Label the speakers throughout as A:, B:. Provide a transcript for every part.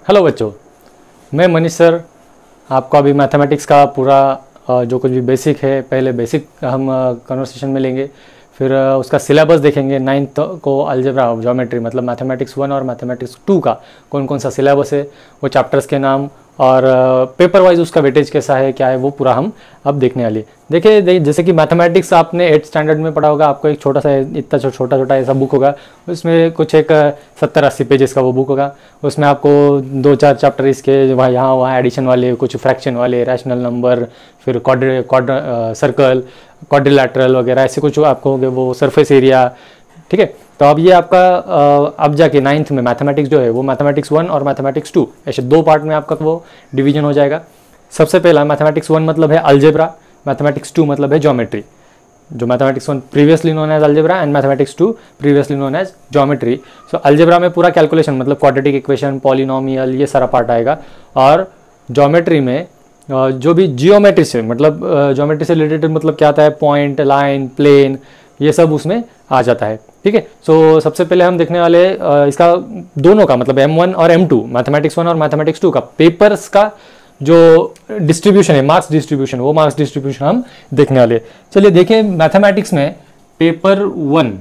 A: Hello बच्चों, मैं Manish sir आपको अभी मैथमेटिक्स का पूरा जो कुछ भी बेसिक है, पहले बेसिक हम कन्वर्सेशन में लेंगे, फिर उसका सिलेबस देखेंगे। नाइन्थ को अलजेब्रा ज्योमेट्री मतलब मैथमेटिक्स 1 और मैथमेटिक्स 2 का कौन कौन सा सिलेबस है, वो चैप्टर्स के नाम और पेपर वाइज उसका वेटेज कैसा है, क्या है, वो पूरा हम अब देखने वाले। देखिए जैसे कि मैथमेटिक्स आपने 8th स्टैंडर्ड में पढ़ा होगा, आपको एक छोटा सा इतना छोटा छोटा ऐसा बुक होगा, उसमें कुछ एक 70-80 पेजेस का वो बुक होगा। उसमें आपको 2-4 चैप्टर इसके वहाँ यहाँ वहाँ एडिशन वाले, कुछ फ्रैक्शन वाले, रैशनल नंबर, फिर सर्कल, क्वाड्रिलैटरल वगैरह ऐसे कुछ आपको होंगे, वो सरफेस एरिया। ठीक है, तो अब ये आपका अब जाके 9th में मैथमेटिक्स जो है वो मैथमेटिक्स 1 और मैथमेटिक्स 2 ऐसे 2 पार्ट में आपका वो डिवीजन हो जाएगा। सबसे पहला मैथमेटिक्स 1 मतलब है अलजेब्रा, मैथमेटिक्स 2 मतलब है ज्योमेट्री। जो mathematics 1 previously known as algebra and mathematics 2 previously known as geometry. So algebra में पूरा कैलकुलेशन मतलब क्वाड्रेटिक इक्वेशन, पॉलिनोमियल, ये सारा पार्ट आएगा। और ज्योमेट्री में जो भी जियोमेट्री से मतलब ज्योमेट्री से रिलेटेड मतलब क्या आता है, पॉइंट, लाइन, प्लेन, ये सब उसमें आ जाता है। ठीक है, सो सबसे पहले हम देखने वाले इसका दोनों का मतलब M1 और M2 मैथमेटिक्स 1 और मैथमेटिक्स 2 का पेपर्स का जो डिस्ट्रीब्यूशन है, मार्क्स डिस्ट्रीब्यूशन, वो मार्क्स डिस्ट्रीब्यूशन हम देखने वाले। चलिए देखिए, मैथमेटिक्स में पेपर 1,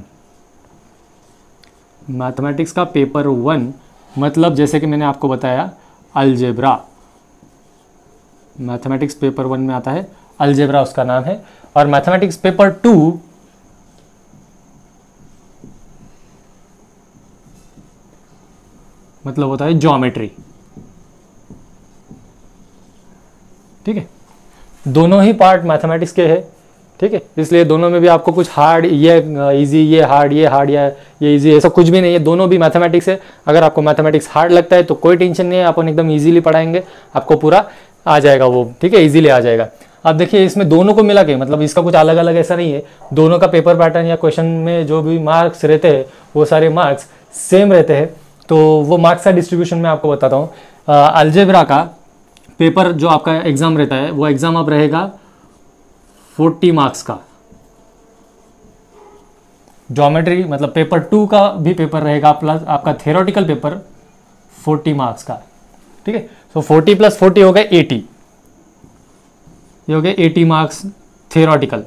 A: मैथमेटिक्स का पेपर 1 मतलब जैसे कि मैंने आपको बताया अलजेब्रा, मैथमेटिक्स पेपर 1 में आता है अलजेब्रा, उसका नाम है। और मैथमेटिक्स पेपर 2 मतलब होता है ज्योमेट्री। ठीक है, दोनों ही पार्ट मैथमेटिक्स के हैं। ठीक है, इसलिए दोनों में भी आपको कुछ हार्ड, ये इजी, ये हार्ड, ये इजी, ऐसा कुछ भी नहीं है, दोनों भी मैथमेटिक्स है। अगर आपको मैथमेटिक्स हार्ड लगता है तो कोई टेंशन नहीं है, अपन एकदम इजीली पढ़ाएंगे, आपको पूरा आ जाएगा वो। ठीक है, इजीली आ जाएगा। अब देखिए इसमें दोनों को मिला के मतलब इसका कुछ अलग अलग ऐसा नहीं है, दोनों का पेपर पैटर्न या क्वेश्चन में जो भी मार्क्स रहते हैं वो सारे मार्क्स सेम रहते हैं। तो वो मार्क्स का डिस्ट्रीब्यूशन मैं आपको बताता हूँ। अलजेब्रा का पेपर जो आपका एग्जाम रहता है वो एग्जाम अब रहेगा 40 मार्क्स का। ज्योमेट्री मतलब पेपर 2 का भी पेपर रहेगा प्लस आपका थ्योरेटिकल पेपर 40 मार्क्स का। ठीक है, सो 40 + 40 हो गए 80, ये हो गए 80 मार्क्स थ्योरेटिकल।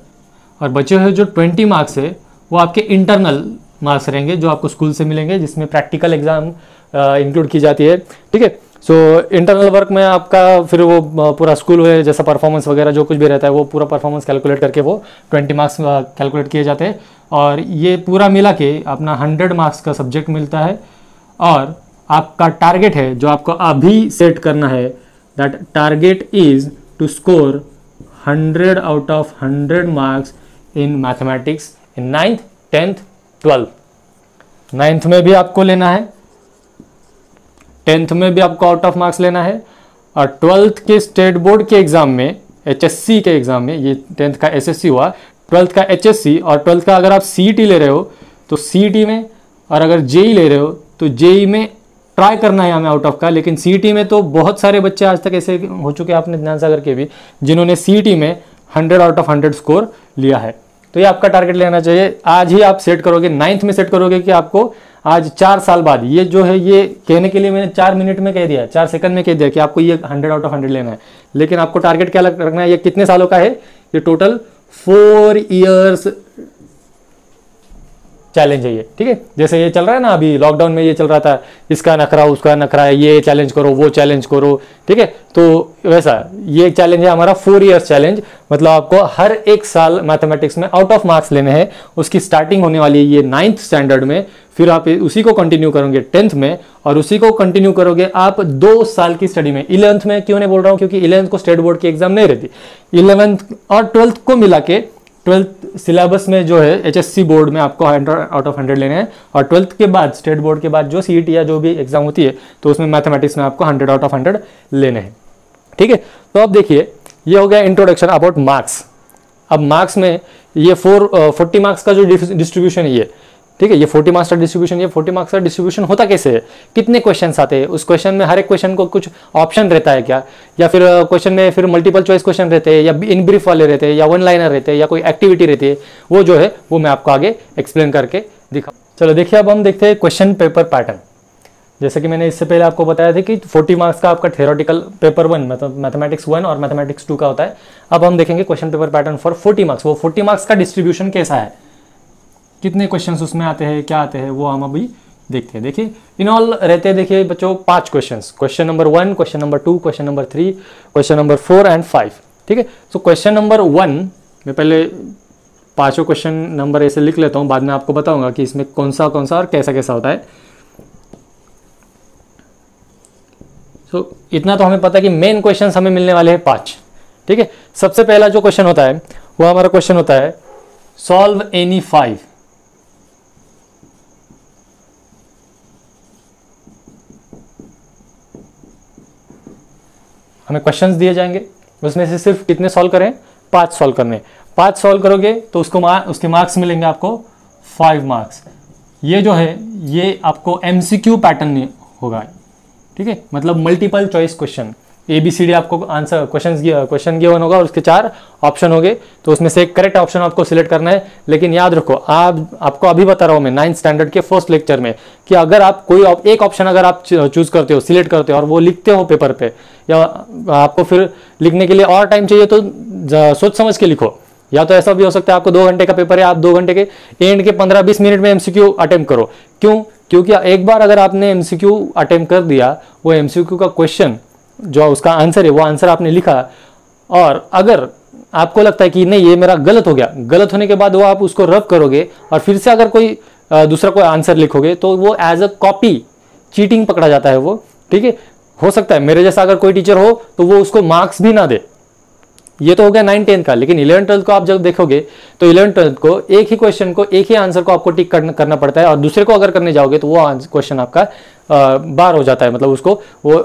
A: और बचे हुए जो 20 मार्क्स है वो आपके इंटरनल मार्क्स रहेंगे जो आपको स्कूल से मिलेंगे, जिसमें प्रैक्टिकल एग्जाम इंक्लूड की जाती है। ठीक है, सो इंटरनल वर्क में आपका फिर वो पूरा स्कूल है जैसा परफॉर्मेंस वगैरह जो कुछ भी रहता है वो पूरा परफॉर्मेंस कैलकुलेट करके वो 20 मार्क्स कैलकुलेट किए जाते हैं। और ये पूरा मिला के अपना 100 मार्क्स का सब्जेक्ट मिलता है। और आपका टारगेट है जो आपको अभी सेट करना है, that target is to score 100 out of 100 marks in mathematics in 9th, 10th, 12th। 9th में भी आपको लेना है, 10th में भी आपको आउट ऑफ मार्क्स लेना है, और 12th के स्टेट बोर्ड के एग्जाम में, HSC के एग्जाम में, ये 10th का SSC हुआ, 12th का HSC, और 12th का अगर आप CET ले रहे हो तो CET में, और अगर JEE ले रहे हो तो JEE में ट्राई करना है हमें आउट ऑफ का। लेकिन CET में तो बहुत सारे बच्चे आज तक ऐसे हो चुके हैं, आपने ज्ञान सागर के भी, जिन्होंने CET में 100 आउट ऑफ 100 स्कोर लिया है। तो ये आपका टारगेट लेना चाहिए। आज ही आप सेट करोगे, 9th में सेट करोगे कि आपको आज 4 साल बाद, ये जो है ये कहने के लिए मैंने 4 मिनट में कह दिया, 4 सेकंड में कह दिया कि आपको ये 100 आउट ऑफ 100 लेना है। लेकिन आपको टारगेट क्या रखना है, ये कितने सालों का है, ये टोटल 4 इयर्स चैलेंज है ये। ठीक है, जैसे ये चल रहा है ना अभी लॉकडाउन में, ये चल रहा था इसका नखरा उसका नखरा है, ये चैलेंज करो वो चैलेंज करो। ठीक है, तो वैसा ये चैलेंज है हमारा 4 इयर्स चैलेंज। मतलब आपको हर एक साल मैथमेटिक्स में आउट ऑफ मार्क्स लेने हैं। उसकी स्टार्टिंग होने वाली है ये 9th स्टैंडर्ड में, फिर आप उसी को कंटिन्यू करोगे 10th में, और उसी को कंटिन्यू करोगे आप 2 साल की स्टडी में। 11th में क्यों नहीं बोल रहा हूँ, क्योंकि 11th को स्टेट बोर्ड की एग्जाम नहीं रहती। 11th और 12th को मिला के 12th सिलेबस में जो है HSC बोर्ड में आपको 100 आउट ऑफ 100 लेने हैं, और 12th के बाद स्टेट बोर्ड के बाद जो CET या जो भी एग्जाम होती है तो उसमें मैथमेटिक्स में आपको 100 आउट ऑफ 100 लेने हैं। ठीक है, तो अब देखिए ये हो गया इंट्रोडक्शन अबाउट मार्क्स। अब मार्क्स में ये 40 मार्क्स का जो डिस्ट्रीब्यूशन है ये, ठीक है, ये 40 मार्क्स का डिस्ट्रीब्यूशन, ये 40 मार्क्स का डिस्ट्रीब्यूशन होता कैसे है, कितने क्वेश्चंस आते हैं, उस क्वेश्चन में हर एक क्वेश्चन को कुछ ऑप्शन रहता है क्या, या फिर क्वेश्चन में फिर मल्टीपल चॉइस क्वेश्चन रहते हैं, या इन ब्रीफ वाले रहते हैं, या वन लाइनर रहते हैं, या कोई एक्टिविटी रहती है, वो जो है वो मैं आपको आगे एक्सप्लेन करके दिखाऊँ। चलो देखिए, अब हम देखते हैं क्वेश्चन पेपर पैटर्न। जैसे कि मैंने इससे पहले आपको बताया था कि 40 मार्क्स का आपका थ्योरेटिकल पेपर 1 मतलब मैथमेटिक्स 1 और मैथमेटिक्स 2 का होता है। अब हम देखेंगे question paper pattern for 40 marks. वो 40 मार्क्स का डिस्ट्रीब्यूशन कैसा है, कितने क्वेश्चंस उसमें आते हैं, क्या आते हैं, वो हम अभी देखते हैं। देखिए इन ऑल रहते हैं, देखिए बच्चों 5 questions, question number 1, question number 2, question number 3, question number 4 and 5। ठीक है, तो क्वेश्चन नंबर 1 मैं पहले पांचों क्वेश्चन नंबर ऐसे लिख लेता हूँ, बाद में आपको बताऊंगा कि इसमें कौन सा और कैसा कैसा होता है। तो इतना तो हमें पता है कि मेन क्वेश्चंस हमें मिलने वाले हैं 5। ठीक है, सबसे पहला जो क्वेश्चन होता है वो हमारा क्वेश्चन होता है सॉल्व एनी 5। हमें क्वेश्चंस दिए जाएंगे, उसमें से सिर्फ कितने सॉल्व करें, 5 सॉल्व करने। 5 सॉल्व करोगे तो उसके मार्क्स मिलेंगे आपको 5 मार्क्स। ये जो है ये आपको एमसीक्यू पैटर्न में होगा। ठीक है, मतलब मल्टीपल चॉइस क्वेश्चन, ABCD आपको आंसर क्वेश्चन गिवन होगा और उसके 4 ऑप्शन होंगे, तो उसमें से एक करेक्ट ऑप्शन आपको सिलेक्ट करना है। लेकिन याद रखो, आपको अभी बता रहा हूं मैं 9th स्टैंडर्ड के फर्स्ट लेक्चर में कि अगर आप कोई एक ऑप्शन अगर आप चूज करते हो, सिलेक्ट करते हो और वो लिखते हो पेपर पे, या आपको फिर लिखने के लिए और टाइम चाहिए तो सोच समझ के लिखो। या तो ऐसा भी हो सकता है आपको 2 घंटे का पेपर है, आप 2 घंटे के एंड के 15-20 मिनट में MCQ अटेम्प्ट करो। क्यों? क्योंकि एक बार अगर आपने MCQ अटेम्प्ट कर दिया, वो MCQ का क्वेश्चन जो उसका आंसर है वो आंसर आपने लिखा, और अगर आपको लगता है कि नहीं ये मेरा गलत हो गया, गलत होने के बाद वो आप उसको रब करोगे और फिर से अगर कोई दूसरा कोई आंसर लिखोगे तो वो एज अ कॉपी चीटिंग पकड़ा जाता है वो। ठीक है, हो सकता है मेरे जैसा अगर कोई टीचर हो तो वो उसको मार्क्स भी ना दे। ये तो हो गया 9th-10th का, लेकिन 11th-12th को आप जब देखोगे तो 11th-12th को एक ही क्वेश्चन को, एक ही आंसर को आपको टिक करना पड़ता है, और दूसरे को अगर करने जाओगे तो वो क्वेश्चन आपका बार हो जाता है, मतलब उसको वो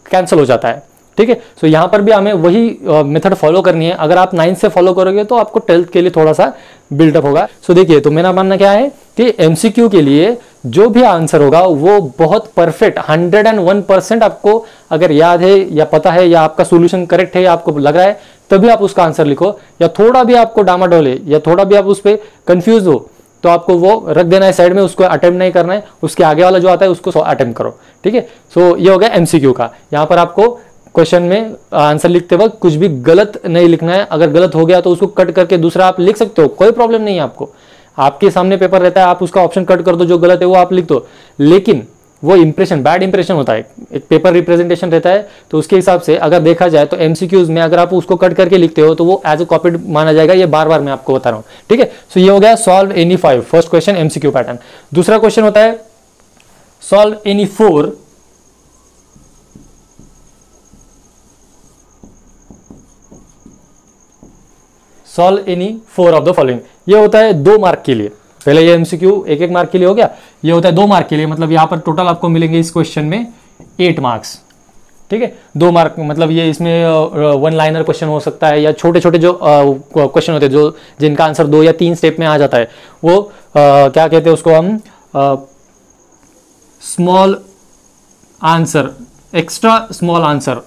A: कैंसिल हो जाता है। ठीक है, सो यहाँ पर भी हमें वही मेथड फॉलो करनी है। अगर आप 9th से फॉलो करोगे तो आपको 12th के लिए थोड़ा सा बिल्डअप होगा। सो देखिए, तो मेरा मानना क्या है कि MCQ के लिए जो भी आंसर होगा वो बहुत परफेक्ट 101% आपको अगर याद है या पता है या आपका सोल्यूशन करेक्ट है या आपको लग रहा है, तभी आप उसका आंसर लिखो। या थोड़ा भी आपको डामाडोल है या थोड़ा भी आप उस पर कंफ्यूज हो तो आपको वो रख देना है साइड में, उसको अटेम्प्ट नहीं करना है, उसके आगे वाला जो आता है उसको अटेम्प्ट करो। ठीक है, सो ये हो गया MCQ का। यहाँ पर आपको क्वेश्चन में आंसर लिखते वक्त कुछ भी गलत नहीं लिखना है। अगर गलत हो गया तो उसको कट करके दूसरा आप लिख सकते हो, कोई प्रॉब्लम नहीं है आपको। आपके सामने पेपर रहता है, आप उसका ऑप्शन कट कर दो, जो गलत है वो आप लिख दो, लेकिन वो इंप्रेशन, बैड इंप्रेशन होता है। एक पेपर रिप्रेजेंटेशन रहता है, तो उसके हिसाब से अगर देखा जाए तो MCQs में अगर आप उसको कट करके लिखते हो तो वो एज अ कॉपीड माना जाएगा। ये बार बार मैं आपको बता रहा हूं। ठीक है, सो ये हो गया solve any 5, first question MCQ pattern. दूसरा क्वेश्चन होता है solve any 4 solve any 4 of the following. ये होता है 2 मार्क के लिए। पहले ये MCQ 1-1 मार्क के लिए हो गया, ये होता है 2 मार्क के लिए। मतलब यहाँ पर टोटल आपको मिलेंगे इस क्वेश्चन में 8 मार्क्स। ठीक है, 2 मार्क मतलब ये इसमें 1 लाइनर क्वेश्चन हो सकता है, या छोटे छोटे जो क्वेश्चन होते हैं जो जिनका आंसर 2 या 3 स्टेप में आ जाता है, वो क्या कहते हैं उसको हम small answer, extra small answer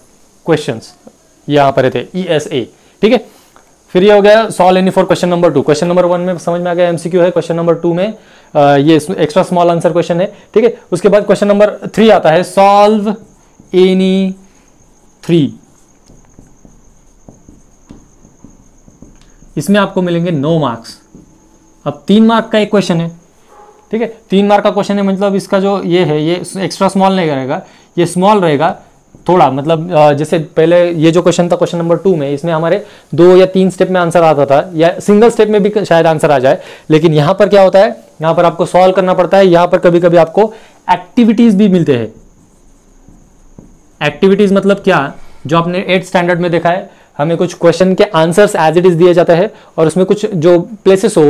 A: questions यहाँ पर थे, ESA। ठीक है, फिर ये हो गया solve any 4 question number 2। Question number 1 में समझ में आ गया MCQ है, क्वेश्चन नंबर 2 में ये एक्स्ट्रा स्मॉल आंसर क्वेश्चन है। ठीक है, उसके बाद क्वेश्चन नंबर 3 आता है सॉल्व एनी 3। इसमें आपको मिलेंगे 9 मार्क्स। अब 3 मार्क का एक क्वेश्चन है। ठीक है, 3 मार्क का क्वेश्चन है, मतलब इसका जो ये है ये एक्स्ट्रा स्मॉल नहीं रहेगा, ये स्मॉल रहेगा थोड़ा। मतलब जैसे पहले ये जो क्वेश्चन था क्वेश्चन नंबर 2 में, इसमें हमारे 2 या 3 स्टेप में आंसर आता था, या सिंगल स्टेप में भी शायद आंसर आ जाए। लेकिन यहाँ पर क्या होता है, यहाँ पर आपको सॉल्व करना पड़ता है। यहाँ पर कभी कभी आपको एक्टिविटीज भी मिलते हैं। एक्टिविटीज मतलब क्या, जो आपने 8th स्टैंडर्ड में देखा है, हमें कुछ क्वेश्चन के आंसर्स एज इट इज दिए जाते हैं, और उसमें कुछ जो प्लेसेस हो,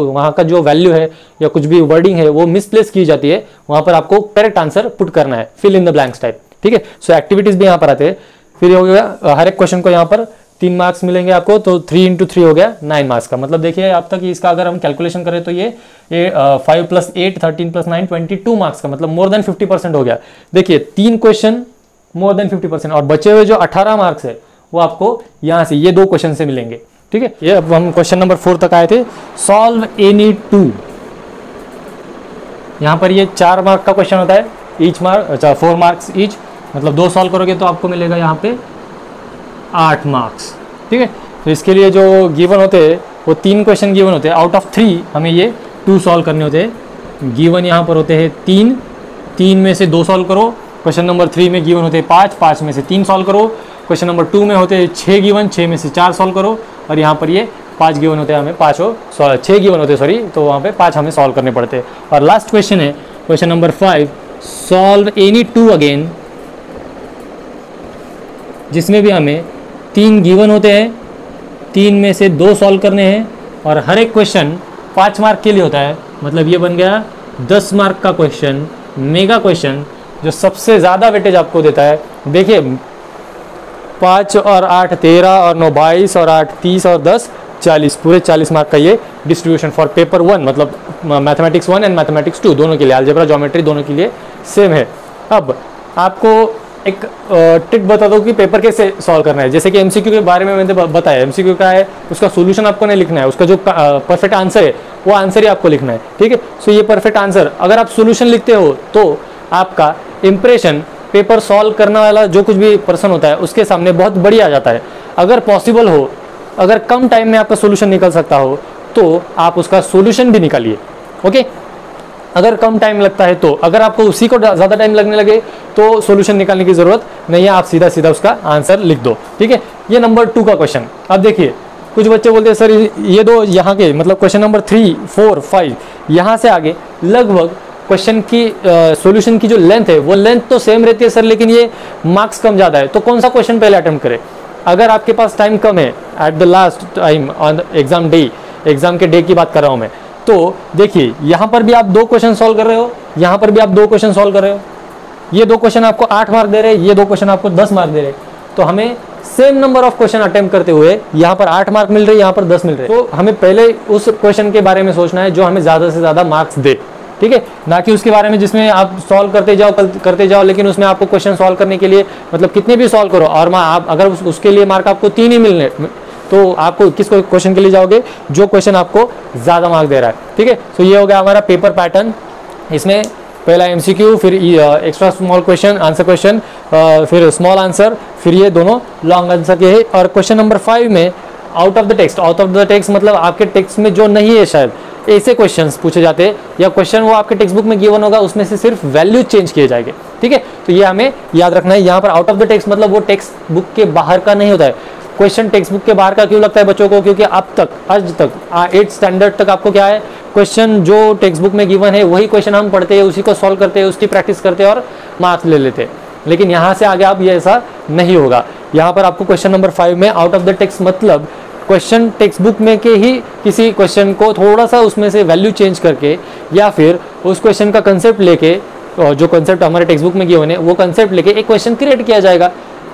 A: वहां का जो वैल्यू है या कुछ भी वर्डिंग है वो मिसप्लेस की जाती है, वहां पर आपको करेक्ट आंसर पुट करना है, fill in the blanks type. ठीक है, सो एक्टिविटीज भी यहाँ पर आते हैं। फिर हो गया हर एक क्वेश्चन को यहाँ पर 3 मार्क्स मिलेंगे आपको, तो 3 × 3 हो गया 9 मार्क्स का। मतलब देखिए अब तक इसका अगर हम कैलकुलेशन करें तो ये 5 + 8 13 + 9 22 मार्क्स का, मतलब मोर देन 50% हो गया। देखिए 3 क्वेश्चन मोर देन 50%, और बचे हुए जो 18 मार्क्स है वो आपको यहाँ से ये 2 क्वेश्चन से मिलेंगे। ठीक है, ये अब हम क्वेश्चन नंबर 4 तक आए थे। सॉल्व एनी 2, यहाँ पर ये 4 मार्क का क्वेश्चन होता है। ईच मार्क, अच्छा 4 मार्क्स ईच, मतलब 2 सॉल्व करोगे तो आपको मिलेगा यहाँ पे 8 मार्क्स। ठीक है, तो इसके लिए जो गिवन होते हैं वो 3 क्वेश्चन गिवन होते हैं, आउट ऑफ 3 हमें ये 2 सॉल्व करने होते हैं। गिवन यहाँ पर होते हैं 3 में से 2 सॉल्व करो। क्वेश्चन नंबर 3 में गिवन होते हैं 5 में से 3 सॉल्व करो। क्वेश्चन नंबर 2 में होते हैं 6 गिवन, 6 में से 4 सॉल्व करो। और यहाँ पर ये 5 गिवन होते हैं, हमें 6 गिवन होते हैं सॉरी, तो वहाँ पे 5 हमें सॉल्व करने पड़ते हैं। और लास्ट क्वेश्चन है question number 5, solve any 2 again, जिसमें भी हमें 3 गिवन होते हैं, 3 में से 2 सॉल्व करने हैं और हर एक क्वेश्चन 5 मार्क के लिए होता है। मतलब ये बन गया 10 मार्क का क्वेश्चन, मेगा क्वेश्चन, जो सबसे ज़्यादा वेटेज आपको देता है। देखिए 5 और 8 13 और 9 22 और 8 30 और 10 40, पूरे 40 मार्क का ये डिस्ट्रीब्यूशन फॉर पेपर 1, मतलब मैथमेटिक्स 1 एंड मैथमेटिक्स 2 दोनों के लिए, अलजेब्रा ज्योमेट्री दोनों के लिए सेम है। अब आपको एक ट्रिक बता दो कि पेपर कैसे सॉल्व करना है। जैसे कि एमसीक्यू के बारे में मैंने बताया, एमसीक्यू क्या है, उसका सोल्यूशन आपको नहीं लिखना है, उसका जो परफेक्ट आंसर है वो आंसर ही आपको लिखना है। ठीक है, सो ये परफेक्ट आंसर, अगर आप सोल्यूशन लिखते हो तो आपका इंप्रेशन पेपर सॉल्व करने वाला जो कुछ भी पर्सन होता है उसके सामने बहुत बढ़िया आ जाता है। अगर पॉसिबल हो, अगर कम टाइम में आपका सोल्यूशन निकल सकता हो तो आप उसका सोल्यूशन भी निकालिए। ओके, अगर कम टाइम लगता है तो, अगर आपको उसी को ज़्यादा टाइम लगने लगे तो सोल्यूशन निकालने की ज़रूरत नहीं है, आप सीधा सीधा उसका आंसर लिख दो। ठीक है, ये नंबर 2 का क्वेश्चन। अब देखिए कुछ बच्चे बोलते हैं सर ये दो यहाँ के, मतलब क्वेश्चन नंबर 3 4 5 यहाँ से आगे लगभग क्वेश्चन की सॉल्यूशन की जो लेंथ है वो लेंथ तो सेम रहती है सर, लेकिन ये मार्क्स कम ज़्यादा है, तो कौन सा क्वेश्चन पहले अटेम्प्ट करें। अगर आपके पास टाइम कम है, at the last time on exam day, exam के डे की बात कर रहा हूँ मैं, तो देखिए यहाँ पर भी आप 2 क्वेश्चन सॉल्व कर रहे हो, यहाँ पर भी आप 2 क्वेश्चन सॉल्व कर रहे हो। ये 2 क्वेश्चन आपको 8 मार्क दे रहे हैं, ये 2 क्वेश्चन आपको 10 मार्क दे रहे हैं। तो हमें same number of question attempt करते हुए यहाँ पर 8 मार्क मिल रहे हैं, यहाँ पर 10 मिल रहे हैं। तो हमें पहले उस क्वेश्चन के बारे में सोचना है जो हमें ज़्यादा से ज़्यादा मार्क्स दे। ठीक है, ना कि उसके बारे में जिसमें आप सॉल्व करते जाओ लेकिन उसमें आपको क्वेश्चन सॉल्व करने के लिए मतलब कितने भी सॉल्व करो और आप अगर उसके लिए मार्क आपको 3 ही मिलने, तो आपको किस क्वेश्चन के लिए जाओगे, जो क्वेश्चन आपको ज़्यादा मार्क दे रहा है। ठीक है, तो ये हो गया हमारा पेपर पैटर्न। इसमें पहला एमसीक्यू, फिर extra small question, answer question, फिर स्मॉल आंसर, फिर ये दोनों लॉन्ग आंसर के है। और क्वेश्चन नंबर 5 में out of the text, out of the text मतलब आपके टेक्स्ट में जो नहीं है शायद ऐसे क्वेश्चंस पूछे जाते हैं, या क्वेश्चन वो आपके टेक्स्ट बुक में गिवन होगा उसमें से सिर्फ वैल्यू चेंज किए जाएंगे। ठीक है, तो ये हमें याद रखना है। यहाँ पर आउट ऑफ द टेक्स्ट मतलब वो टेक्स्ट बुक के बाहर का नहीं होता है। क्वेश्चन टेक्स्ट बुक के बाहर का क्यों लगता है बच्चों को, क्योंकि अब तक आज तक 8th स्टैंडर्ड तक आपको क्या है, क्वेश्चन जो टेक्स्ट बुक में गिवन है वही क्वेश्चन हम पढ़ते हैं, उसी को सॉल्व करते हैं, उसकी प्रैक्टिस करते हैं और मार्क्स ले लेते हैं। लेकिन यहाँ से आगे आप ये ऐसा नहीं होगा। यहाँ पर आपको क्वेश्चन नंबर 5 में आउट ऑफ द टेक्स्ट मतलब क्वेश्चन टेक्स्ट बुक में के ही किसी क्वेश्चन को थोड़ा सा उसमें से वैल्यू चेंज करके, या फिर उस क्वेश्चन का कंसेप्ट लेके, जो कंसेप्ट हमारे टेक्स्ट बुक में गिवन है वो कंसेप्ट लेके एक क्वेश्चन क्रिएट किया जाएगा।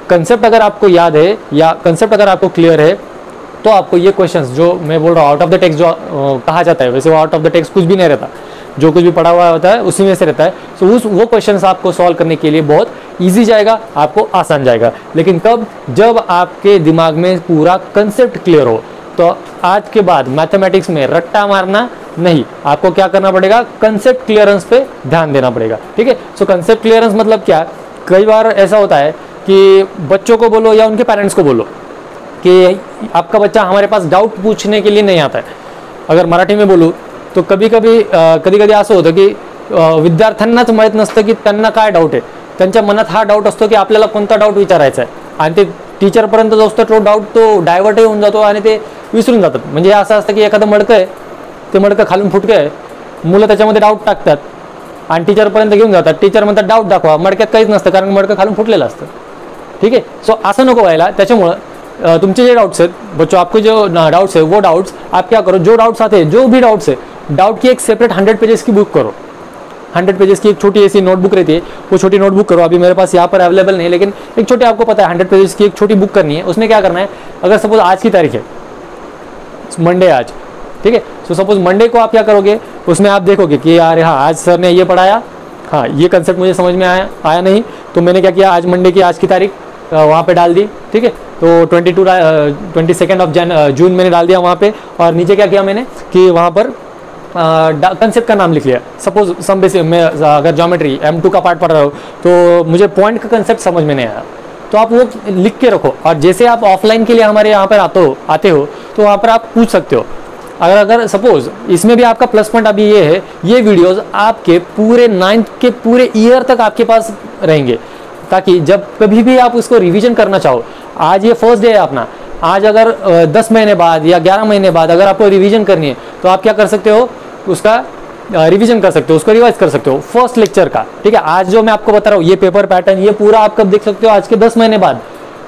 A: कंसेप्ट अगर आपको याद है या कंसेप्ट अगर आपको क्लियर है तो आपको ये क्वेश्चंस जो मैं बोल रहा हूँ आउट ऑफ द टेक्स्ट जो कहा जाता है, वैसे वो आउट ऑफ द टेक्स्ट कुछ भी नहीं रहता, जो कुछ भी पढ़ा हुआ होता है उसी में से रहता है। सो वो क्वेश्चंस आपको सॉल्व करने के लिए बहुत ईजी जाएगा, आपको आसान जाएगा। लेकिन कब, जब आपके दिमाग में पूरा कंसेप्ट क्लियर हो। तो आज के बाद मैथमेटिक्स में रट्टा मारना नहीं, आपको क्या करना पड़ेगा, कंसेप्ट क्लियरेंस पे ध्यान देना पड़ेगा। ठीक है, सो कंसेप्ट क्लियरेंस मतलब क्या, कई बार ऐसा होता है कि बच्चों को बोलो या उनके पेरेंट्स को बोलो कि आपका बच्चा हमारे पास डाउट पूछने के लिए नहीं आता है। अगर मराठी में बोलूँ तो कधी कधी असं होतं की विद्यार्थ्यांनाच माहीत नसतं की त्यांना काय डाऊट आहे, त्यांच्या मनात हा डाऊट असतो की आपल्याला कोणता डाऊट विचारायचा आहे, आणि ते टीचरपर्यंत जो असतो तो डाऊट तो डायव्हर्टही होऊन जातो आणि ते विसरून जातात। म्हणजे असं असतं की एखादं मडकं आहे, ते मडकं खालून फुटकं आहे, मुलं त्याच्यामध्ये डाऊट टाकतात आणि टीचरपर्यंत घेऊन जातात, टीचर म्हणतात डाऊट दाखवा, मडक्यात काहीच नसतं कारण मडकं खालून फुटलेलं असतं। ठीक है, सो असं नको व्हायला। त्याच्यामुळं तुमचे जे डाउट्स हैं बच्चों, आपको जो डाउट्स है वो डाउट्स आप क्या करो, जो डाउट्स आते हैं, जो भी डाउट्स है, डाउट की एक सेपरेट 100 पेजेस की बुक करो। 100 पेजेस की एक छोटी ऐसी नोटबुक रहती है, वो छोटी नोटबुक करो। अभी मेरे पास यहाँ पर अवेलेबल नहीं है, लेकिन एक छोटी, आपको पता है 100 पेजेस की एक छोटी बुक करनी है। उसमें क्या करना है, अगर सपोज आज की तारीख है मंडे आज, ठीक है, सो सपोज मंडे को आप क्या करोगे, उसमें आप देखोगे कि यार हाँ आज सर ने ये पढ़ाया, हाँ ये कंसेप्ट मुझे समझ में आया नहीं, तो मैंने क्या किया, आज मंडे की आज की तारीख वहाँ पे डाल दी। ठीक है, तो 22 ऑफ जून मैंने डाल दिया वहाँ पे, और नीचे क्या किया मैंने कि वहाँ पर कंसेप्ट का नाम लिख लिया, सपोज सम बेसिक, मैं अगर ज्योमेट्री M2 का पार्ट पढ़ रहा हूँ तो मुझे पॉइंट का कंसेप्ट समझ में नहीं आया, तो आप वो लिख के रखो, और जैसे आप ऑफलाइन के लिए हमारे यहाँ पर आते हो तो वहाँ पर आप पूछ सकते हो। अगर सपोज इसमें भी आपका प्लस पॉइंट अभी ये है, ये वीडियोस आपके पूरे 9th के पूरे ईयर तक आपके पास रहेंगे, ताकि जब कभी भी आप उसको रिवीजन करना चाहो, आज ये फर्स्ट डे है अपना, आज अगर 10 महीने बाद या 11 महीने बाद अगर आपको रिवीजन करनी है तो आप क्या कर सकते हो, उसका रिवीजन कर सकते हो, उसको रिवाइज कर सकते हो फर्स्ट लेक्चर का। ठीक है, आज जो मैं आपको बता रहा हूँ ये पेपर पैटर्न, ये पूरा आप कब देख सकते हो, आज के 10 महीने बाद,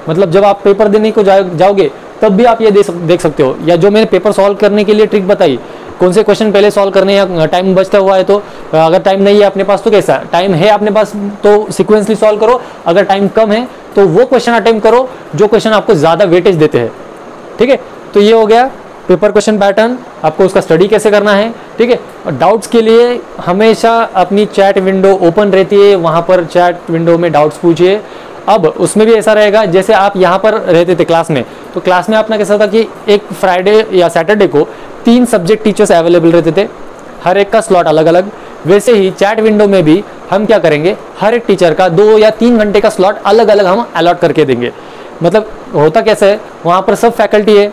A: मतलब जब आप पेपर देने को जाओगे तब भी आप ये देख सकते हो। या जो मैंने पेपर सॉल्व करने के लिए ट्रिक बताई, कौन से क्वेश्चन पहले सॉल्व करने हैं, टाइम बचता हुआ है तो, अगर टाइम नहीं है अपने पास तो कैसा, टाइम है अपने पास तो सिक्वेंसली सॉल्व करो, अगर टाइम कम है तो वो क्वेश्चन अटेम्प्ट करो जो क्वेश्चन आपको ज़्यादा वेटेज देते हैं। ठीक है, तो ये हो गया पेपर क्वेश्चन पैटर्न, आपको उसका स्टडी कैसे करना है। ठीक है, और डाउट्स के लिए हमेशा अपनी चैट विंडो ओपन रहती है, वहाँ पर चैट विंडो में डाउट्स पूछिए। अब उसमें भी ऐसा रहेगा जैसे आप यहाँ पर रहते थे क्लास में, तो क्लास में अपना कैसा था कि एक फ्राइडे या सैटरडे को 3 सब्जेक्ट टीचर्स अवेलेबल रहते थे, हर एक का स्लॉट अलग अलग। वैसे ही चैट विंडो में भी हम क्या करेंगे, हर एक टीचर का 2 या 3 घंटे का स्लॉट अलग अलग हम अलॉट करके देंगे। मतलब होता कैसे है, वहाँ पर सब फैकल्टी है,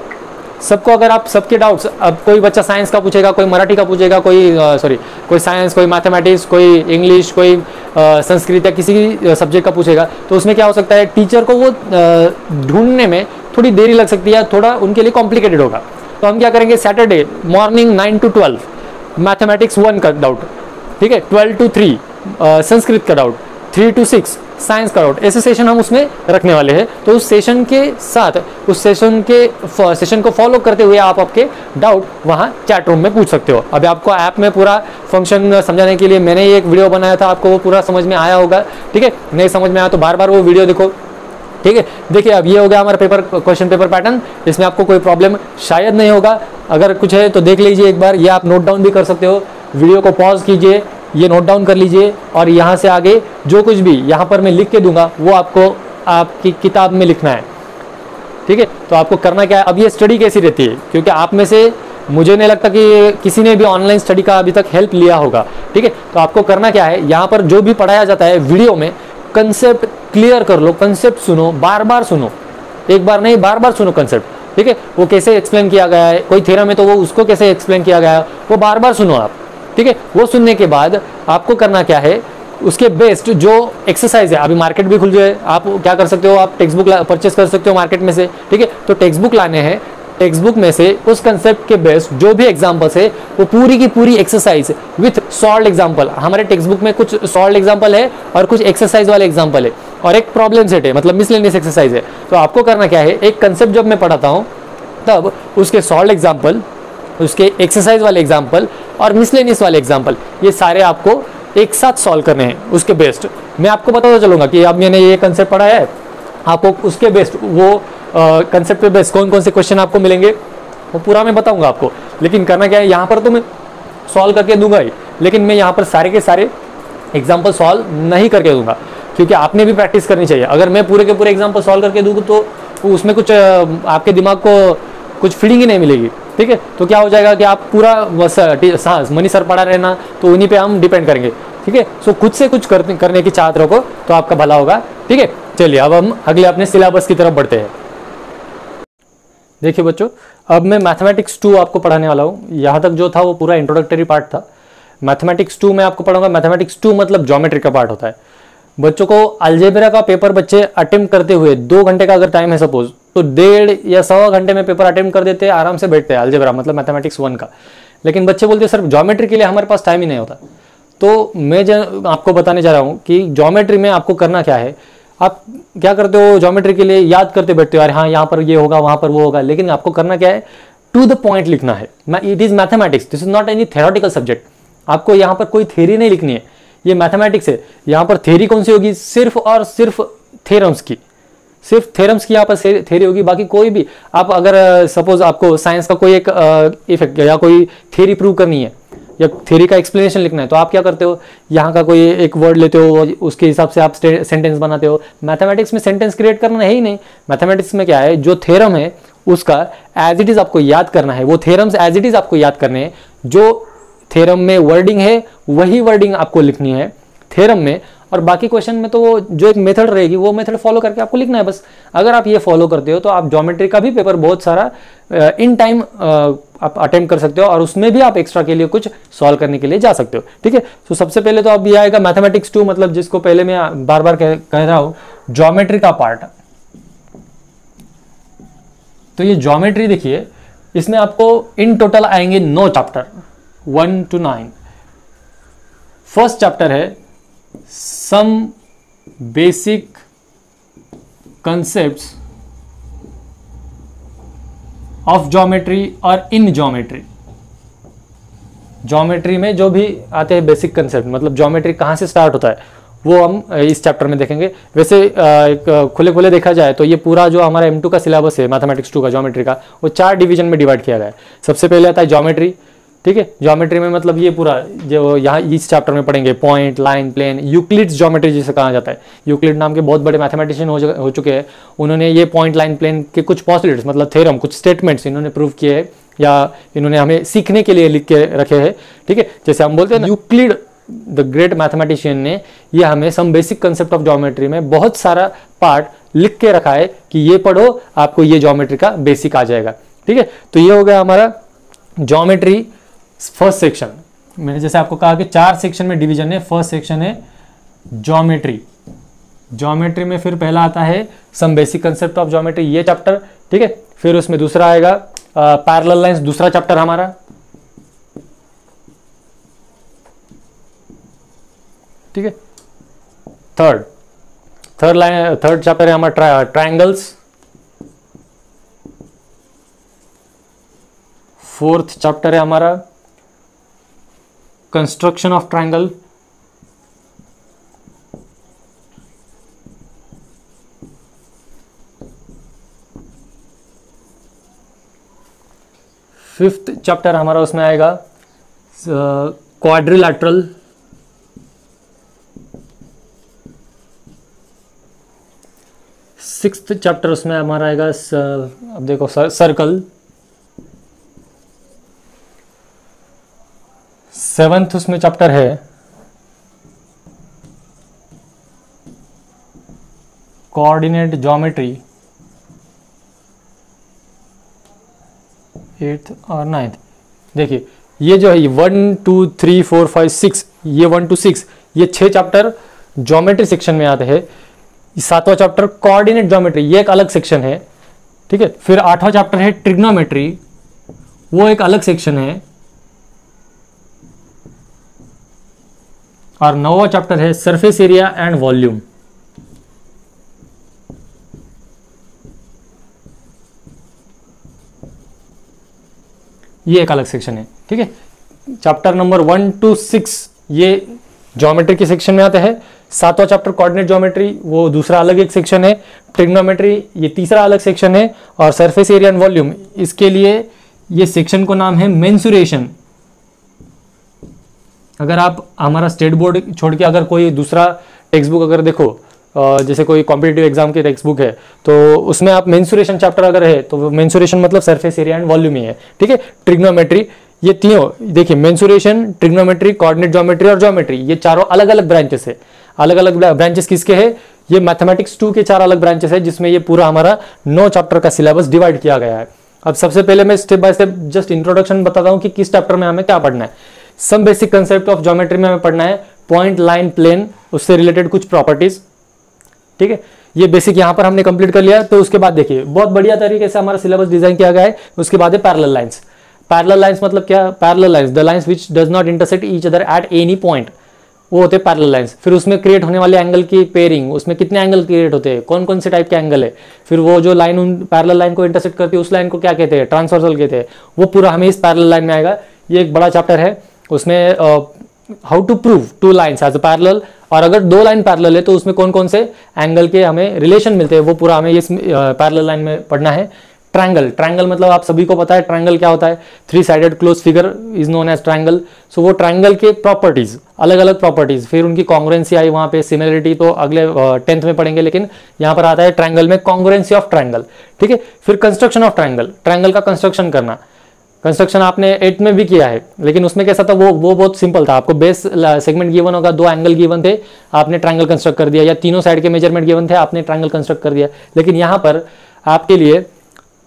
A: सबको अगर आप सबके डाउट्स, अब कोई बच्चा साइंस का पूछेगा, कोई मराठी का पूछेगा, कोई साइंस, कोई मैथमेटिक्स, कोई इंग्लिश, कोई संस्कृत या किसी सब्जेक्ट का पूछेगा, तो उसमें क्या हो सकता है, टीचर को वो ढूंढने में थोड़ी देरी लग सकती है, थोड़ा उनके लिए कॉम्प्लिकेटेड होगा। तो हम क्या करेंगे, सैटरडे मॉर्निंग 9 to 12 मैथमेटिक्स 1 का डाउट, ठीक है, 12 to 3 संस्कृत का डाउट, 3 to 6 साइंस का डाउट, ऐसे सेशन हम उसमें रखने वाले हैं। तो उस सेशन के साथ, उस सेशन को फॉलो करते हुए आप आपके डाउट वहाँ चैट रूम में पूछ सकते हो। अभी आपको ऐप में पूरा फंक्शन समझाने के लिए मैंने एक वीडियो बनाया था, आपको वो पूरा समझ में आया होगा। ठीक है, नहीं समझ में आया तो बार बार वो वीडियो देखो। ठीक है, देखिए अब ये हो गया हमारा क्वेश्चन पेपर पैटर्न, इसमें आपको कोई प्रॉब्लम शायद नहीं होगा, अगर कुछ है तो देख लीजिए एक बार, ये आप नोट डाउन भी कर सकते हो, वीडियो को पॉज कीजिए, ये नोट डाउन कर लीजिए, और यहाँ से आगे जो कुछ भी यहाँ पर मैं लिख के दूंगा वो आपको आपकी किताब में लिखना है। ठीक है, तो आपको करना क्या है, अब ये स्टडी कैसी रहती है, क्योंकि आप में से मुझे नहीं लगता कि किसी ने भी ऑनलाइन स्टडी का अभी तक हेल्प लिया होगा। ठीक है, तो आपको करना क्या है, यहाँ पर जो भी पढ़ाया जाता है वीडियो में, कंसेप्ट क्लियर कर लो, कंसेप्ट सुनो, बार बार सुनो, एक बार नहीं बार बार सुनो कंसेप्ट। ठीक है, वो कैसे एक्सप्लेन किया गया है, कोई थ्योरम है तो वो उसको कैसे एक्सप्लेन किया गया है, वो बार बार सुनो आप। ठीक है, वो सुनने के बाद आपको करना क्या है, उसके बेस्ड जो एक्सरसाइज है, अभी मार्केट भी खुल जाए, आप क्या कर सकते हो, आप टेक्स्ट बुक परचेस कर सकते हो मार्केट में से। ठीक है, तो टेक्स्ट बुक लाने हैं, टेक्स्ट बुक में से उस कंसेप्ट के बेस्ड जो भी एग्जांपल्स है वो पूरी की पूरी एक्सरसाइज विथ सॉल्व एग्जांपल, हमारे टेक्स्ट बुक में कुछ सॉल्व एग्जांपल है और कुछ एक्सरसाइज वाले एग्जांपल है, और एक प्रॉब्लम सेट है, मतलब मिसलेनियस एक्सरसाइज है। तो आपको करना क्या है, एक कंसेप्ट जब मैं पढ़ाता हूँ तब उसके सॉल्व एग्जाम्पल, उसके एक्सरसाइज वाले एग्जाम्पल और मिसलेनियस वाले एग्जाम्पल, ये सारे आपको एक साथ सॉल्व करने हैं। उसके बेस्ड मैं आपको बताता चलूँगा कि अब मैंने ये कंसेप्ट पढ़ा है, आपको उसके बेस्ड वो कंसेप्ट पे बेस्ड कौन कौन से क्वेश्चन आपको मिलेंगे वो पूरा मैं बताऊंगा आपको। लेकिन करना क्या है, यहाँ पर तो मैं सॉल्व करके दूंगा ही, लेकिन मैं यहाँ पर सारे के सारे एग्जाम्पल सॉल्व नहीं करके दूंगा, क्योंकि आपने भी प्रैक्टिस करनी चाहिए। अगर मैं पूरे के पूरे एग्जाम्पल सॉल्व करके दूँ तो उसमें कुछ आपके दिमाग को कुछ फीलिंग ही नहीं मिलेगी। ठीक है, तो क्या हो जाएगा कि आप पूरा मनी सर पढ़ा रहना, तो उन्हीं पे हम डिपेंड करेंगे। ठीक है, सो खुद से कुछ करने की चाहत रखो तो आपका भला होगा। ठीक है, चलिए अब हम अगले अपने सिलेबस की तरफ बढ़ते हैं। देखिए बच्चों, अब मैं मैथमेटिक्स 2 आपको पढ़ाने वाला हूँ। यहाँ तक जो था वो पूरा इंट्रोडक्टरी पार्ट था। मैथमेटिक्स 2 में आपको पढ़ाऊंगा। मैथमेटिक्स 2 मतलब ज्योमेट्री का पार्ट होता है। बच्चों को अलजेब्रा का पेपर बच्चे अटेम्प्ट करते हुए 2 घंटे का अगर टाइम है सपोज, तो 1.5 या 1.25 घंटे में पेपर अटेम्प्ट कर देते हैं, आराम से बैठते हैं अलजेब्रा मतलब मैथमेटिक्स 1 का। लेकिन बच्चे बोलते हैं सर ज्योमेट्री के लिए हमारे पास टाइम ही नहीं होता। तो मैं आपको बताने जा रहा हूँ कि ज्योमेट्री में आपको करना क्या है। आप क्या करते हो, ज्योमेट्री के लिए याद करते बैठते हो, यार हाँ यहाँ पर ये होगा, वहाँ पर वो होगा, लेकिन आपको करना क्या है, टू द पॉइंट लिखना है। It is mathematics, this is not any theoretical subject. आपको यहाँ पर कोई थ्योरी नहीं लिखनी है, ये मैथमेटिक्स है। यहाँ पर थ्योरी कौन सी होगी, सिर्फ और सिर्फ थ्योरम्स की, सिर्फ थ्योरम्स की यहाँ पर थ्योरी होगी। बाकी कोई भी आप अगर सपोज आपको साइंस का कोई एक इफेक्ट या कोई थ्योरी प्रूव करनी है या थ्योरी का एक्सप्लेनेशन लिखना है, तो आप क्या करते हो, यहाँ का कोई एक वर्ड लेते हो, उसके हिसाब से आप सेंटेंस बनाते हो। मैथमेटिक्स में सेंटेंस क्रिएट करना है ही नहीं। मैथमेटिक्स में क्या है, जो थ्योरम है उसका एज इट इज आपको याद करना है, वो थ्योरम्स एज इट इज आपको याद करने हैं। जो थ्योरम में वर्डिंग है वही वर्डिंग आपको लिखनी है थ्योरम में, और बाकी क्वेश्चन में तो वो जो एक मेथड रहेगी वो मेथड फॉलो करके आपको लिखना है बस। अगर आप ये फॉलो करते हो तो आप ज्योमेट्री का भी पेपर बहुत सारा इन टाइम आप अटेम्प्ट कर सकते हो, और उसमें भी आप एक्स्ट्रा के लिए कुछ सॉल्व करने के लिए जा सकते हो, ठीक है। तो सबसे पहले तो अब ये आएगा मैथमेटिक्स 2, मतलब जिसको पहले मैं बार बार कह रहा हूं ज्योमेट्री का पार्ट। तो ये ज्योमेट्री देखिए, इसमें आपको इन टोटल आएंगे 9 चैप्टर 1 to 9। फर्स्ट चैप्टर है some basic concepts of geometry और इन ज्योमेट्री। ज्योमेट्री में जो भी आते हैं बेसिक कंसेप्ट, मतलब ज्योमेट्री कहाँ से स्टार्ट होता है वो हम इस चैप्टर में देखेंगे। वैसे एक खुले खुले देखा जाए तो ये पूरा जो हमारा M2 का सिलेबस है मैथमेटिक्स 2 का ज्योमेट्री का, वो 4 डिवीजन में डिवाइड किया गया है। सबसे पहले आता है ज्योमेट्री, ठीक है। ज्योमेट्री में मतलब ये पूरा जो यहाँ इस चैप्टर में पढ़ेंगे point, line, plane, Euclid's geometry जिसे कहा जाता है। यूक्लिड नाम के बहुत बड़े मैथमेटिशियन हो चुके हैं, उन्होंने ये पॉइंट, लाइन, प्लेन के कुछ पॉस्टुलेट्स मतलब थ्योरम, कुछ स्टेटमेंट्स इन्होंने प्रूव किए हैं या इन्होंने हमें सीखने के लिए लिख के रखे हैं, ठीक है। जैसे हम बोलते हैं यूक्लिड द ग्रेट मैथमेटिशियन ने ये हमें some basic concept of geometry में बहुत सारा पार्ट लिख के रखा है कि ये पढ़ो आपको ये ज्योमेट्री का बेसिक आ जाएगा, ठीक है। तो ये हो गया हमारा ज्योमेट्री फर्स्ट सेक्शन। मैंने जैसे आपको कहा कि 4 सेक्शन में डिवीजन है। फर्स्ट सेक्शन है ज्योमेट्री। ज्योमेट्री में फिर पहला आता है some basic concept of geometry, ये चैप्टर, ठीक है। फिर उसमें दूसरा आएगा पैरेलल लाइंस, दूसरा चैप्टर हमारा, ठीक है। थर्ड चैप्टर है हमारा ट्रायंगल्स। फोर्थ चैप्टर है हमारा construction of triangle. Fifth chapter हमारा उसमें आएगा क्वाड्रिलैटरल। सिक्स्थ चैप्टर उसमें हमारा आएगा अब देखो सर्कल। सेवंथ उसमें चैप्टर है कोऑर्डिनेट ज्योमेट्री। एट्थ और नाइन्थ देखिए ये जो है 1 2 3 4 5 6, ये 1 to 6 ये 6 चैप्टर ज्योमेट्री सेक्शन में आते हैं। 7वां चैप्टर कोऑर्डिनेट ज्योमेट्री, ये एक अलग सेक्शन है, ठीक है। फिर 8वां चैप्टर है ट्रिग्नोमेट्री, वो एक अलग सेक्शन है। और 9वां चैप्टर है सरफेस एरिया एंड वॉल्यूम। ये एक अलग सेक्शन है, ठीक है। चैप्टर नंबर 1 to 6 ये ज्योमेट्री के सेक्शन में आते हैं। 7वां चैप्टर कोऑर्डिनेट ज्योमेट्री, वो दूसरा अलग एक सेक्शन है। ट्रिग्नोमेट्री ये तीसरा अलग सेक्शन है। और सरफेस एरिया एंड वॉल्यूम, इसके लिए ये सेक्शन को नाम है मेंसुरेशन। अगर आप हमारा स्टेट बोर्ड छोड़ के अगर कोई दूसरा टेक्स्ट बुक अगर देखो, जैसे कोई कॉम्पिटिटिव एग्जाम की टेक्स्ट बुक है, तो उसमें आप मेंसुरेशन चैप्टर अगर है तो मेंसुरेशन मतलब सरफेस एरिया एंड वॉल्यूम ही है, ठीक है। ट्रिग्नोमेट्री, ये तीनों देखिए, मेंसुरेशन, ट्रिग्नोमेट्री, कोऑर्डिनेट ज्योमेट्री और ज्योमेट्री, ये चारों अलग अलग ब्रांचेस है। अलग अलग ब्रांचेस किसके हैं? ये मैथमेटिक्स 2 के 4 अलग ब्रांचेस है, जिसमें ये पूरा हमारा 9 चैप्टर का सिलेबस डिवाइड किया गया है। अब सबसे पहले मैं step by step just introduction बताता हूँ कि किस चैप्टर में हमें क्या पढ़ना है। Some basic concept of geometry में हमें पढ़ना है पॉइंट, लाइन, प्लेन, उससे रिलेटेड कुछ प्रॉपर्टीज, ठीक है। ये बेसिक यहाँ पर हमने कंप्लीट कर लिया। तो उसके बाद देखिए बहुत बढ़िया तरीके से हमारा सिलेबस डिजाइन किया गया है। उसके बाद है पैरेलल लाइंस। पैरेलल लाइंस मतलब क्या? Parallel lines, the lines which does not intersect each other at any point, वो होते हैं पैरेलल लाइंस। फिर उसमें क्रिएट होने वाले एंगल की पेयरिंग, उसमें कितने एंगल क्रिएट होते हैं, कौन कौन से टाइप के एंगल है, फिर वो जो लाइन उन पैरेलल लाइन को इंटरसेक्ट करती है उस लाइन को क्या कहते हैं, ट्रांसवर्सल कहते हैं, वो पूरा हमें इस पैरेलल लाइन में आएगा। ये एक बड़ा चैप्टर है। उसमें how to prove 2 lines as a parallel, और अगर 2 लाइन पैरेलल है तो उसमें कौन कौन से एंगल के हमें रिलेशन मिलते हैं, वो पूरा हमें इस पैरेलल लाइन में पढ़ना है। ट्रायंगल, ट्रायंगल मतलब आप सभी को पता है ट्रायंगल क्या होता है, 3 sided close figure is known as triangle. So वो ट्रायंगल के प्रॉपर्टीज, अलग अलग प्रॉपर्टीज, फिर उनकी कॉन्ग्रुएंसी आई वहां पे, सिमिलरिटी तो अगले 10th में पढ़ेंगे, लेकिन यहाँ पर आता है ट्रायंगल में कॉन्ग्रुएंसी ऑफ ट्रायंगल, ठीक है। फिर कंस्ट्रक्शन ऑफ ट्रायंगल, ट्रायंगल का कंस्ट्रक्शन करना, कंस्ट्रक्शन आपने 8th में भी किया है, लेकिन उसमें कैसा था, वो बहुत सिंपल था। आपको बेस सेगमेंट गिवन होगा, 2 एंगल गिवन थे, आपने ट्रायंगल कंस्ट्रक्ट कर दिया, या तीनों साइड के मेजरमेंट गिवन थे, आपने ट्रायंगल कंस्ट्रक्ट कर दिया। लेकिन यहाँ पर आपके लिए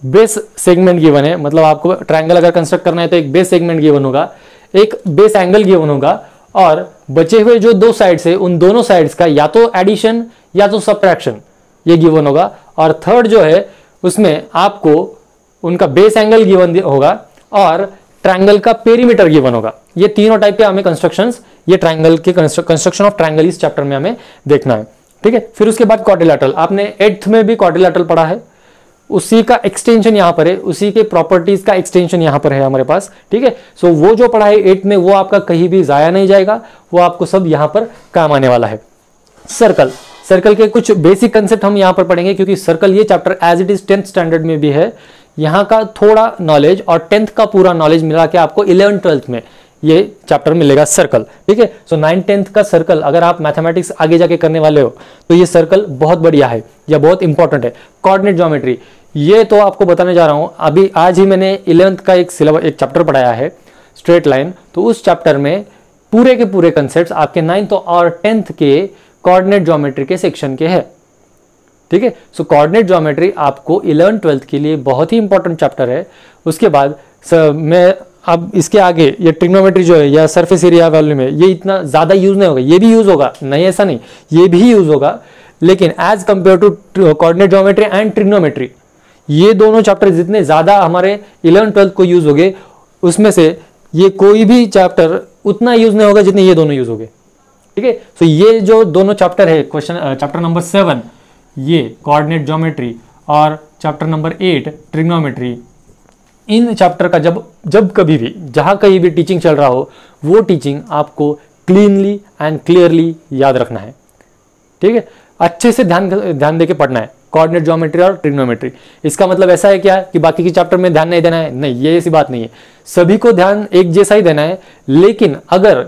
A: बेस सेगमेंट गिवन है, मतलब आपको ट्रायंगल अगर कंस्ट्रक्ट करना है तो एक बेस सेगमेंट गिवन होगा, एक बेस एंगल गिवन होगा, और बचे हुए जो 2 साइड्स है उन दोनों साइड्स का या तो एडिशन या तो सब्ट्रैक्शन ये गिवन होगा। और थर्ड जो है उसमें आपको उनका बेस एंगल गिवन होगा और ट्रायंगल का पेरीमीटर गिवन होगा। ये तीनों टाइप के हमें कंस्ट्रक्शंस, ये ट्रायंगल के कंस्ट्रक्शन ऑफ ट्रायंगल इस चैप्टर में हमें देखना है, ठीक है। फिर उसके बाद क्वाड्रिलेटरल, आपने 8th में भी क्वाड्रिलेटरल पढ़ा है, उसी का एक्सटेंशन यहां पर है, उसी के प्रॉपर्टीज का एक्सटेंशन यहां पर है हमारे पास, ठीक है। सो वो जो पढ़ा है 8th में वो आपका कहीं भी जाया नहीं जाएगा, वो आपको सब यहां पर काम आने वाला है। सर्कल के कुछ बेसिक कंसेप्ट हम यहां पर पढ़ेंगे, क्योंकि सर्कल ये chapter as it is 10th standard में भी है, यहां का थोड़ा नॉलेज और 10th का पूरा नॉलेज मिला के आपको 11th 12th में ये चैप्टर मिलेगा सर्कल, ठीक है। सो 9th 10th का सर्कल अगर आप मैथमेटिक्स आगे जाके करने वाले हो तो ये सर्कल बहुत बढ़िया है या बहुत इंपॉर्टेंट है। कोऑर्डिनेट ज्योमेट्री, ये तो आपको बताने जा रहा हूं, अभी आज ही मैंने 11th का एक चैप्टर पढ़ाया है स्ट्रेट लाइन, तो उस चैप्टर में पूरे के पूरे कंसेप्ट आपके 9th और 10th के कोऑर्डिनेट ज्योमेट्री के सेक्शन के हैं, ठीक है। सो कोऑर्डिनेट ज्योमेट्री आपको 11th 12th के लिए बहुत ही इंपॉर्टेंट चैप्टर है। उसके बाद मैं अब इसके आगे ये ट्रिग्नोमेट्री जो है या सरफेस एरिया वॉल्यूम है, ये इतना ज्यादा यूज नहीं होगा, ये भी यूज होगा, नहीं ऐसा नहीं, ये भी यूज होगा, लेकिन as compare to coordinate geometry and trigonometry, ये दोनों चैप्टर जितने ज्यादा हमारे 11th 12th को यूज होंगे, उसमें से ये कोई भी चैप्टर उतना यूज नहीं होगा जितने ये दोनों यूज होंगे, ठीक है। सो ये जो दोनों चैप्टर है, क्वेश्चन चैप्टर नंबर 7 ये कोऑर्डिनेट ज्योमेट्री और chapter number 8 trigonometry, in chapter का जब कभी भी जहां कहीं भी टीचिंग चल रहा हो, वो टीचिंग आपको क्लीनली एंड क्लियरली याद रखना है, ठीक है। अच्छे से ध्यान देके पढ़ना है कोऑर्डिनेट ज्योमेट्री और ट्रिग्नोमेट्री। इसका मतलब ऐसा है क्या कि बाकी के चैप्टर में ध्यान नहीं देना है, नहीं, ये ऐसी बात नहीं है, सभी को ध्यान एक जैसा ही देना है। लेकिन अगर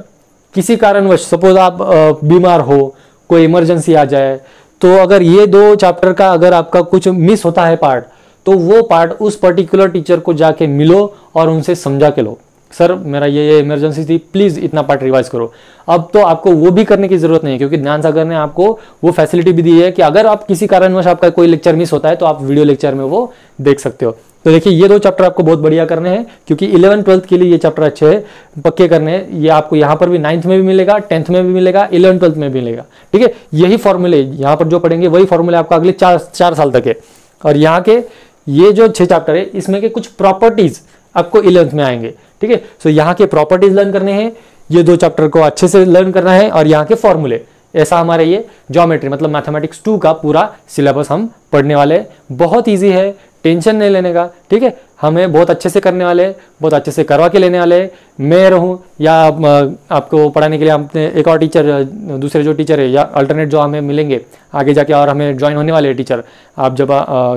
A: किसी कारणवश सपोज आप बीमार हो, कोई इमरजेंसी आ जाए, तो अगर ये 2 चैप्टर का अगर आपका कुछ मिस होता है पार्ट, तो वो पार्ट उस पर्टिकुलर टीचर को जाके मिलो और उनसे समझा के लो, सर मेरा ये इमरजेंसी थी, प्लीज इतना पार्ट रिवाइज करो। अब तो आपको वो भी करने की जरूरत नहीं है, क्योंकि ज्ञान सागर ने आपको वो फैसिलिटी भी दी है कि अगर आप किसी कारणवश आपका कोई लेक्चर मिस होता है तो आप वीडियो लेक्चर में वो देख सकते हो। तो देखिए ये 2 चैप्टर आपको बहुत बढ़िया करने हैं, क्योंकि 11th 12th के लिए ये चैप्टर अच्छे हैं, पक्के करने हैं। ये आपको यहाँ पर भी 9th में भी मिलेगा, 10th में भी मिलेगा, 11th 12th में भी मिलेगा, ठीक है। यही फॉर्मूले यहाँ पर जो पढ़ेंगे वही फॉर्मूले आपको अगले 4 साल तक है। और यहाँ के ये जो 6 चैप्टर है, इसमें के कुछ प्रॉपर्टीज आपको 11th में आएंगे, ठीक है। सो यहाँ के प्रॉपर्टीज लर्न करने हैं, ये 2 चैप्टर को अच्छे से लर्न करना है, और यहाँ के फॉर्मूले, ऐसा हमारे ये ज्योमेट्री मतलब मैथमेटिक्स 2 का पूरा सिलेबस हम पढ़ने वाले। बहुत ईजी है, टेंशन नहीं लेने का, ठीक है। हमें बहुत अच्छे से करने वाले, बहुत अच्छे से करवा के लेने वाले, मैं रहूं या आपको पढ़ाने के लिए हमने एक और टीचर, दूसरे जो टीचर है या अल्टरनेट जो हमें मिलेंगे आगे जाके और हमें ज्वाइन होने वाले टीचर, आप जब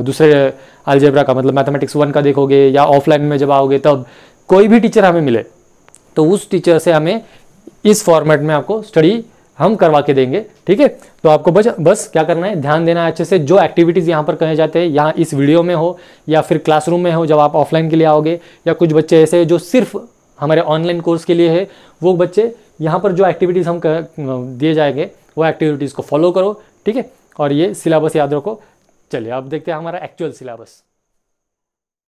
A: दूसरे अलजेब्रा का मतलब मैथमेटिक्स 1 का देखोगे या ऑफलाइन में जब आओगे, तब कोई भी टीचर हमें मिले तो उस टीचर से हमें इस फॉर्मेट में आपको स्टडी हम करवा के देंगे, ठीक है। तो आपको बस क्या करना है, ध्यान देना है अच्छे से। जो एक्टिविटीज़ यहाँ पर कहे जाते हैं, यहाँ इस वीडियो में हो या फिर क्लासरूम में हो जब आप ऑफलाइन के लिए आओगे, या कुछ बच्चे ऐसे जो सिर्फ हमारे ऑनलाइन कोर्स के लिए है, वो बच्चे यहाँ पर जो एक्टिविटीज़ हम दिए जाएंगे वो एक्टिविटीज़ को फॉलो करो, ठीक है। और ये सिलेबस याद रखो। चलिए अब देखते हैं हमारा एक्चुअल सिलेबस।